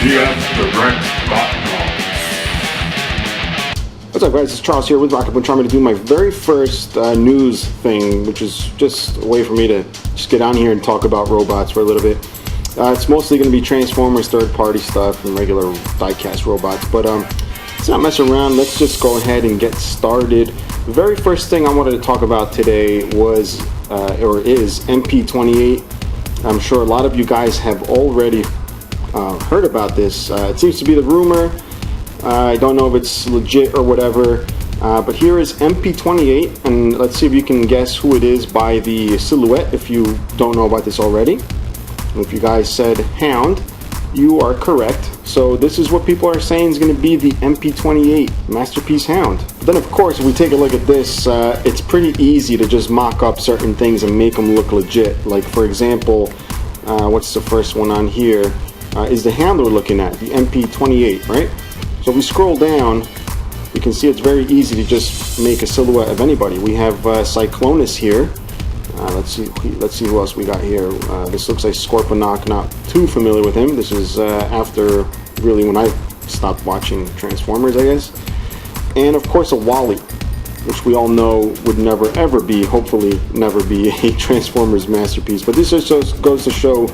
What's up, guys? It's Charles here with Ep.1, trying to do my very first news thing, which is just a way for me to just get on here and talk about robots for a little bit. It's mostly going to be Transformers, third-party stuff, and regular die-cast robots, but let's not mess around. Let's just go ahead and get started. The very first thing I wanted to talk about today was, or is, MP-28. I'm sure a lot of you guys have already heard about this. It seems to be the rumor. I don't know if it's legit or whatever, but here is MP-28, and let's see if you can guess who it is by the silhouette if you don't know about this already. And if you guys said Hound, you are correct. So this is what people are saying is going to be the MP-28 Masterpiece Hound. But then of course, if we take a look at this, it's pretty easy to just mock up certain things and make them look legit. Like for example, what's the first one on here? Is the Hound we're looking at, the MP-28, right? So if we scroll down, you can see it's very easy to just make a silhouette of anybody. We have Cyclonus here. Let's see who else we got here. This looks like Scorponok. Not too familiar with him. This is after really when I stopped watching Transformers, I guess. And of course a Wally, which we all know would never ever be, hopefully never be, a Transformers masterpiece. But this just goes to show,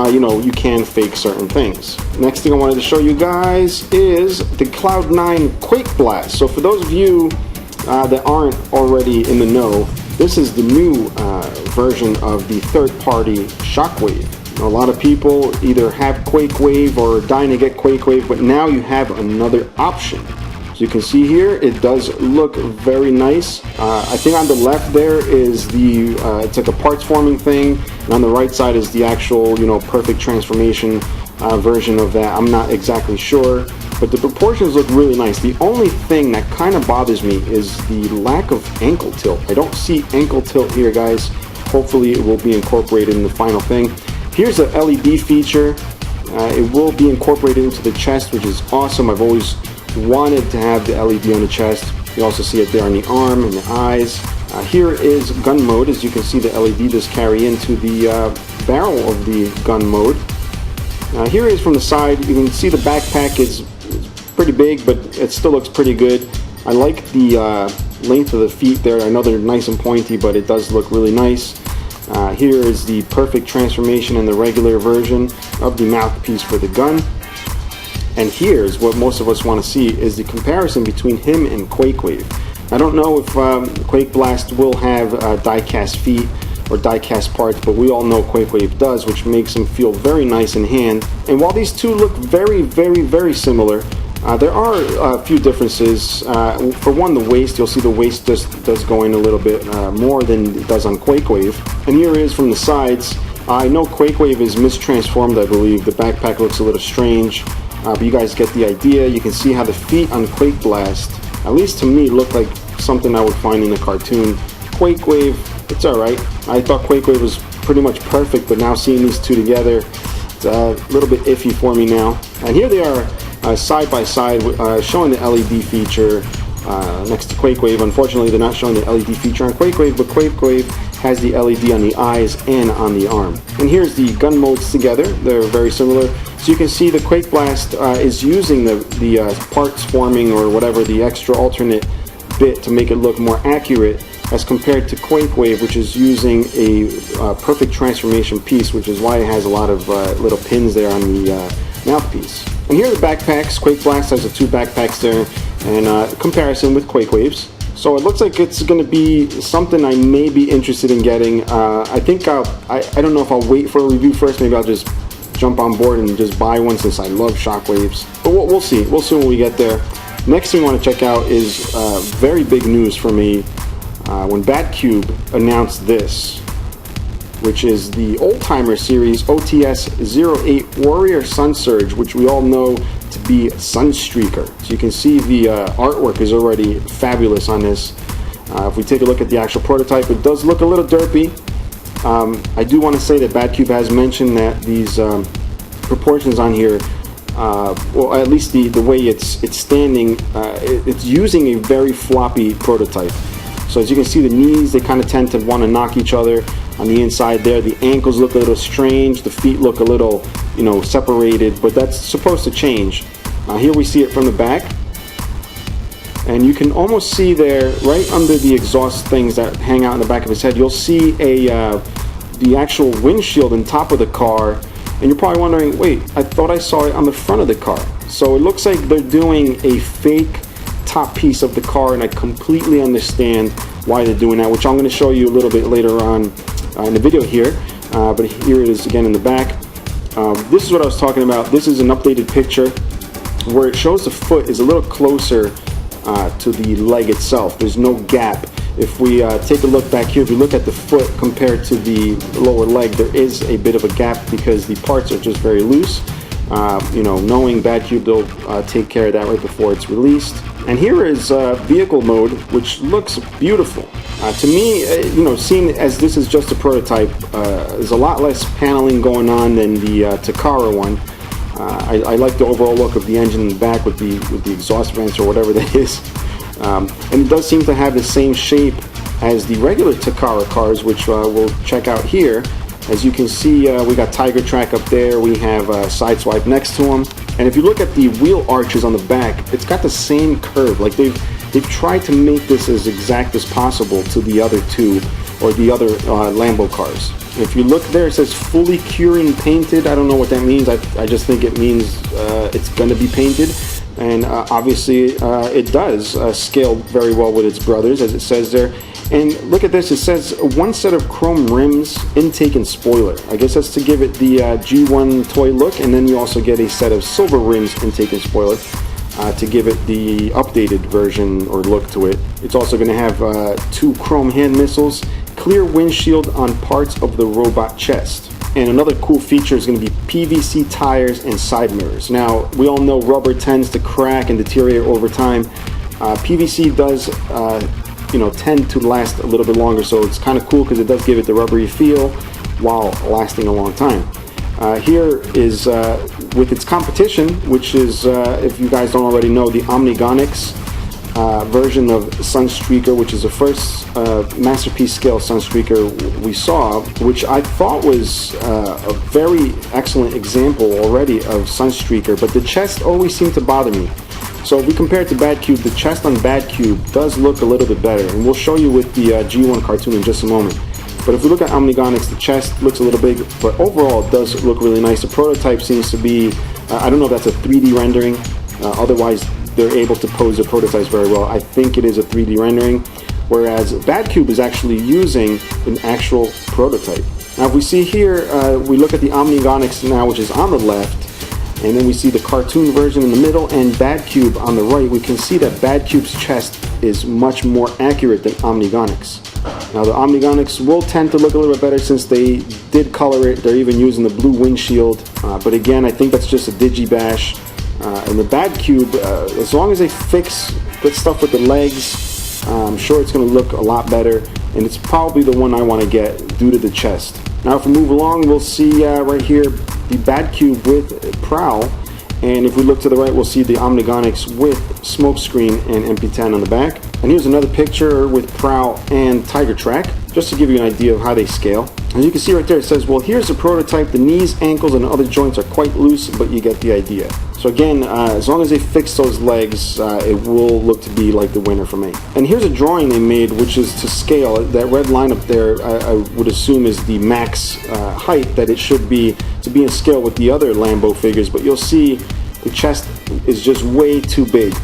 you know, you can fake certain things. Next thing I wanted to show you guys is the Cloud9 Quake Blast. So for those of you that aren't already in the know, this is the new version of the third-party Shockwave. A lot of people either have Quakewave or are dying to get Quakewave, but now you have another option. So you can see here, it does look very nice. I think on the left there is the, it's like a parts forming thing, and on the right side is the actual, you know, perfect transformation version of that. I'm not exactly sure, but the proportions look really nice. The only thing that kind of bothers me is the lack of ankle tilt. I don't see ankle tilt here, guys. Hopefully it will be incorporated in the final thing. Here's the LED feature. It will be incorporated into the chest, which is awesome. I've always wanted to have the LED on the chest. You also see it there on the arm and the eyes. Here is gun mode. As you can see, the LED does carry into the barrel of the gun mode. Here is from the side. You can see the backpack is pretty big, but it still looks pretty good. I like the length of the feet there. I know they're nice and pointy, but it does look really nice. Here is the perfect transformation in the regular version of the mouthpiece for the gun. And here's what most of us want to see, is the comparison between him and Quakewave. I don't know if Quake Blast will have die-cast feet or die-cast parts, but we all know Quakewave does, which makes him feel very nice in hand. And while these two look very, very, very similar, there are a few differences. For one, the waist. You'll see the waist just does go in a little bit more than it does on Quakewave. And here it is from the sides. I know Quakewave is mistransformed, I believe. The backpack looks a little strange. But you guys get the idea. You can see how the feet on Quake Blast, at least to me, look like something I would find in a cartoon. Quakewave, it's alright. I thought Quakewave was pretty much perfect, but now seeing these two together, it's a little bit iffy for me now. And here they are side by side, showing the LED feature next to Quakewave. Unfortunately, they're not showing the LED feature on Quakewave, but Quakewave has the LED on the eyes and on the arm. And here's the gun modes together. They're very similar. So you can see the Quake Blast is using the parts forming or whatever, the extra alternate bit to make it look more accurate as compared to Quakewave, which is using a perfect transformation piece, which is why it has a lot of little pins there on the mouthpiece. And here are the backpacks. Quake Blast has the two backpacks there, and comparison with Quakewave's. So it looks like it's going to be something I may be interested in getting. I think I don't know if I'll wait for a review first. Maybe I'll just jump on board and just buy one since I love Shockwaves. But we'll see. We'll see when we get there. Next thing I want to check out is very big news for me when Batcube announced this, which is the Oldtimer Series OTS-08 Warrior Sun Surge, which we all know to be Sunstreaker. So you can see the artwork is already fabulous on this. If we take a look at the actual prototype, it does look a little derpy. I do want to say that Batcube has mentioned that these proportions on here, well, at least the way it's standing, it's using a very floppy prototype. So as you can see, the knees, they kind of tend to want to knock each other on the inside there. The ankles look a little strange. The feet look a little you know, separated, but that's supposed to change. Here we see it from the back, and you can almost see there, right under the exhaust things that hang out in the back of his head, you'll see the actual windshield on top of the car, and you're probably wondering, wait, I thought I saw it on the front of the car. So it looks like they're doing a fake top piece of the car, and I completely understand why they're doing that, which I'm going to show you a little bit later on in the video here. But here it is again in the back. This is what I was talking about. This is an updated picture where it shows the foot is a little closer to the leg itself. There's no gap. If we take a look back here, if we look at the foot compared to the lower leg, there is a bit of a gap because the parts are just very loose. You know, knowing BadCube, they'll take care of that right before it's released. And here is vehicle mode, which looks beautiful. To me, you know, seeing as this is just a prototype, there's a lot less paneling going on than the Takara one. I like the overall look of the engine in the back with the exhaust vents or whatever that is. And it does seem to have the same shape as the regular Takara cars, which we'll check out here. As you can see, we got Tiger Track up there, we have Sideswipe next to them. And if you look at the wheel arches on the back, it's got the same curve. Like they've tried to make this as exact as possible to the other two, or the other Lambo cars. If you look there, it says fully curing painted. I don't know what that means. I just think it means it's going to be painted. And obviously it does scale very well with its brothers, as it says there. And look at this, it says one set of chrome rims, intake and spoiler. I guess that's to give it the G1 toy look, and then you also get a set of silver rims, intake and spoiler, to give it the updated version or look to it. It's also going to have 2 chrome hand missiles, clear windshield on parts of the robot chest. And another cool feature is going to be PVC tires and side mirrors. Now, we all know rubber tends to crack and deteriorate over time. PVC does you know, tend to last a little bit longer, so it's kind of cool because it does give it the rubbery feel while lasting a long time. Here is with its competition, which is, if you guys don't already know, the Omnigonics version of Sunstreaker, which is the first masterpiece scale Sunstreaker we saw, which I thought was a very excellent example already of Sunstreaker, but the chest always seemed to bother me. So if we compare it to BadCube, the chest on BadCube does look a little bit better, and we'll show you with the G1 cartoon in just a moment. But if we look at Omnigonics, the chest looks a little big, but overall it does look really nice. The prototype seems to be, I don't know if that's a 3D rendering, otherwise they're able to pose their prototypes very well. I think it is a 3D rendering, whereas BadCube is actually using an actual prototype. Now if we see here, we look at the Omnigonics now, which is on the left, and then we see the cartoon version in the middle and BadCube on the right. We can see that BadCube's chest is much more accurate than Omnigonics. Now the Omnigonics will tend to look a little bit better since they did color it. They're even using the blue windshield. But again, I think that's just a digibash. And the BadCube, as long as they fix good stuff with the legs, I'm sure it's going to look a lot better. And it's probably the one I want to get due to the chest. Now if we move along, we'll see right here the BadCube with Prowl, and if we look to the right, we'll see the Omnigonics with Smokescreen and MP-10 on the back. And here's another picture with Prowl and Tiger Track, just to give you an idea of how they scale. As you can see right there, it says, well, here's the prototype. The knees, ankles, and other joints are quite loose, but you get the idea. So again, as long as they fix those legs, it will look to be like the winner for me. And here's a drawing they made, which is to scale. That red line up there, I would assume is the max height that it should be to be in scale with the other Lambo figures, but you'll see the chest is just way too big.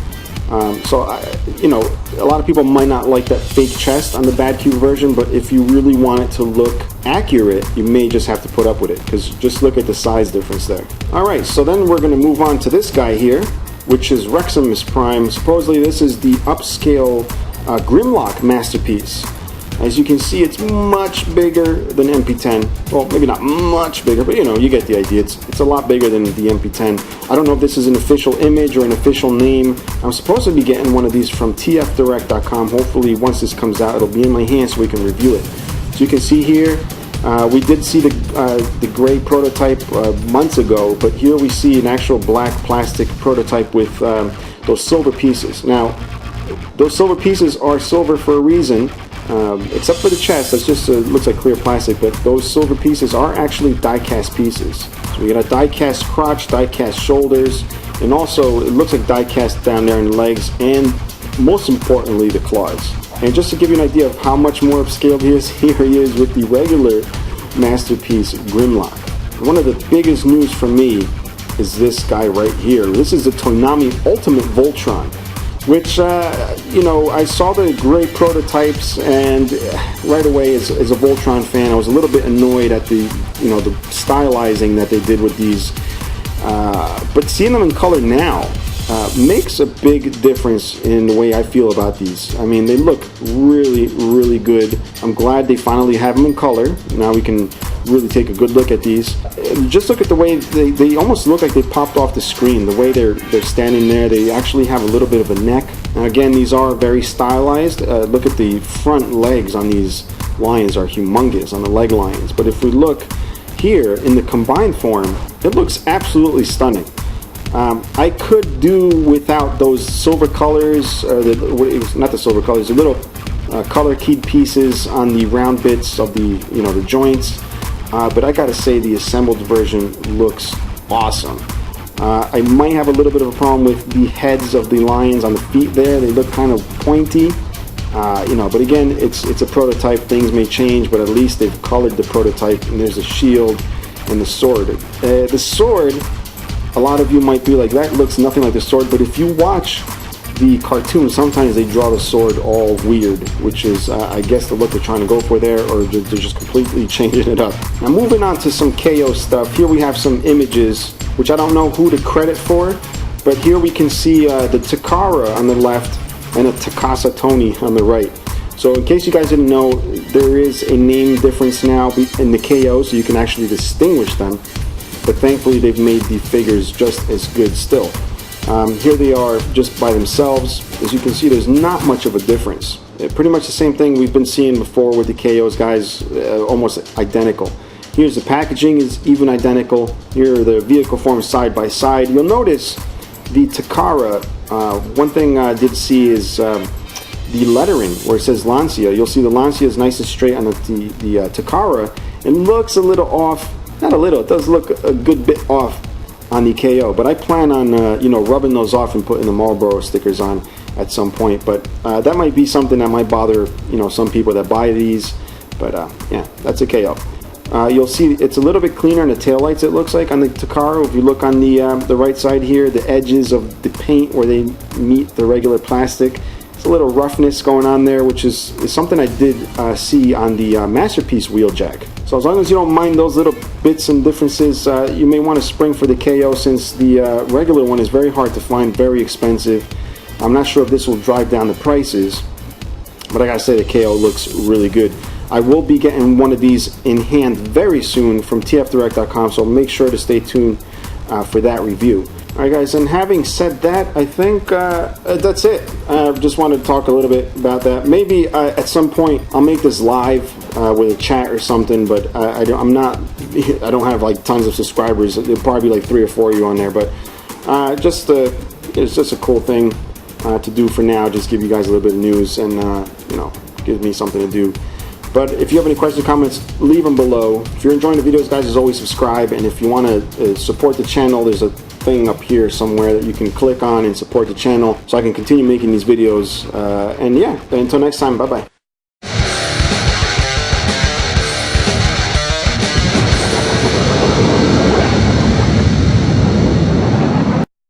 You know, a lot of people might not like that fake chest on the BadCube version, but if you really want it to look accurate, you may just have to put up with it, because just look at the size difference there. Alright, so then we're going to move on to this guy here, which is Reximus Prime. Supposedly this is the upscale Grimlock masterpiece. As you can see, it's much bigger than MP-10. Well, maybe not much bigger, but you know, you get the idea. It's a lot bigger than the MP-10. I don't know if this is an official image or an official name. I'm supposed to be getting one of these from tfdirect.com. Hopefully, once this comes out, it'll be in my hands so we can review it. So you can see here, we did see the gray prototype months ago, but here we see an actual black plastic prototype with those silver pieces. Now, those silver pieces are silver for a reason. except for the chest. That's just looks like clear plastic, but those silver pieces are actually die-cast pieces. So we got a die-cast crotch, die-cast shoulders, and also it looks like die-cast down there in the legs, and most importantly the claws. And just to give you an idea of how much more upscaled he is, here he is with the regular Masterpiece Grimlock. One of the biggest news for me is this guy right here. This is the Toonami Ultimate Voltron, which, you know, I saw the gray prototypes, and right away as a Voltron fan, I was a little bit annoyed at the, you know, the stylizing that they did with these. But seeing them in color now makes a big difference in the way I feel about these. I mean, they look really, really good. I'm glad they finally have them in color. Now we can really take a good look at these. Just look at the way they almost look like they popped off the screen. The way they're standing there, they actually have a little bit of a neck. Now again, these are very stylized. Look at the front legs on these lions are humongous, on the leg lions. But if we look here in the combined form, it looks absolutely stunning. I could do without those silver colors, not the silver colors, the little color keyed pieces on the round bits of the, you know, the joints. But I gotta say the assembled version looks awesome. I might have a little bit of a problem with the heads of the lions on the feet there. They look kind of pointy, you know, but again, it's a prototype. Things may change, but at least they've colored the prototype, and there's a shield and the sword. The sword, a lot of you might be like, that looks nothing like the sword, but if you watch the cartoon, sometimes they draw the sword all weird, which is, I guess, the look they're trying to go for there, or they're just completely changing it up. Now, moving on to some KO stuff. Here we have some images, which I don't know who to credit for, but here we can see the Takara on the left and a Takasa Tony on the right. So in case you guys didn't know, there is a name difference now in the KO, so you can actually distinguish them, but thankfully they've made the figures just as good still. Here they are just by themselves. As you can see, there's not much of a difference. Pretty much the same thing we've been seeing before with the KOs, guys, almost identical. Here's the packaging is even identical. Here are the vehicle forms side by side. You'll notice the Takara, one thing I did see is the lettering where it says Lancia. You'll see the Lancia is nice and straight on the Takara. It looks a little off, not a little, it does look a good bit off on the KO, but I plan on you know, rubbing those off and putting the Marlboro stickers on at some point. But that might be something that might bother, you know, some people that buy these. But yeah, that's a KO. You'll see it's a little bit cleaner in the taillights, it looks like, on the Takara. If you look on the right side here, the edges of the paint where they meet the regular plastic, it's a little roughness going on there, which is something I did see on the Masterpiece Wheeljack. So as long as you don't mind those little bits and differences, you may want to spring for the KO, since the regular one is very hard to find, very expensive. I'm not sure if this will drive down the prices, but I gotta say the KO looks really good. I will be getting one of these in hand very soon from tfdirect.com, so make sure to stay tuned for that review. Alright guys, and having said that, I think that's it. I just wanted to talk a little bit about that. Maybe at some point I'll make this live with a chat or something, but I don't have like tons of subscribers. There'll probably be like 3 or 4 of you on there, but it's just a cool thing to do for now. Just give you guys a little bit of news, and you know, give me something to do. But if you have any questions or comments, leave them below. If you're enjoying the videos, guys, as always, subscribe. And if you want to support the channel, there's a thing up here somewhere that you can click on and support the channel so I can continue making these videos. And yeah, until next time, bye-bye.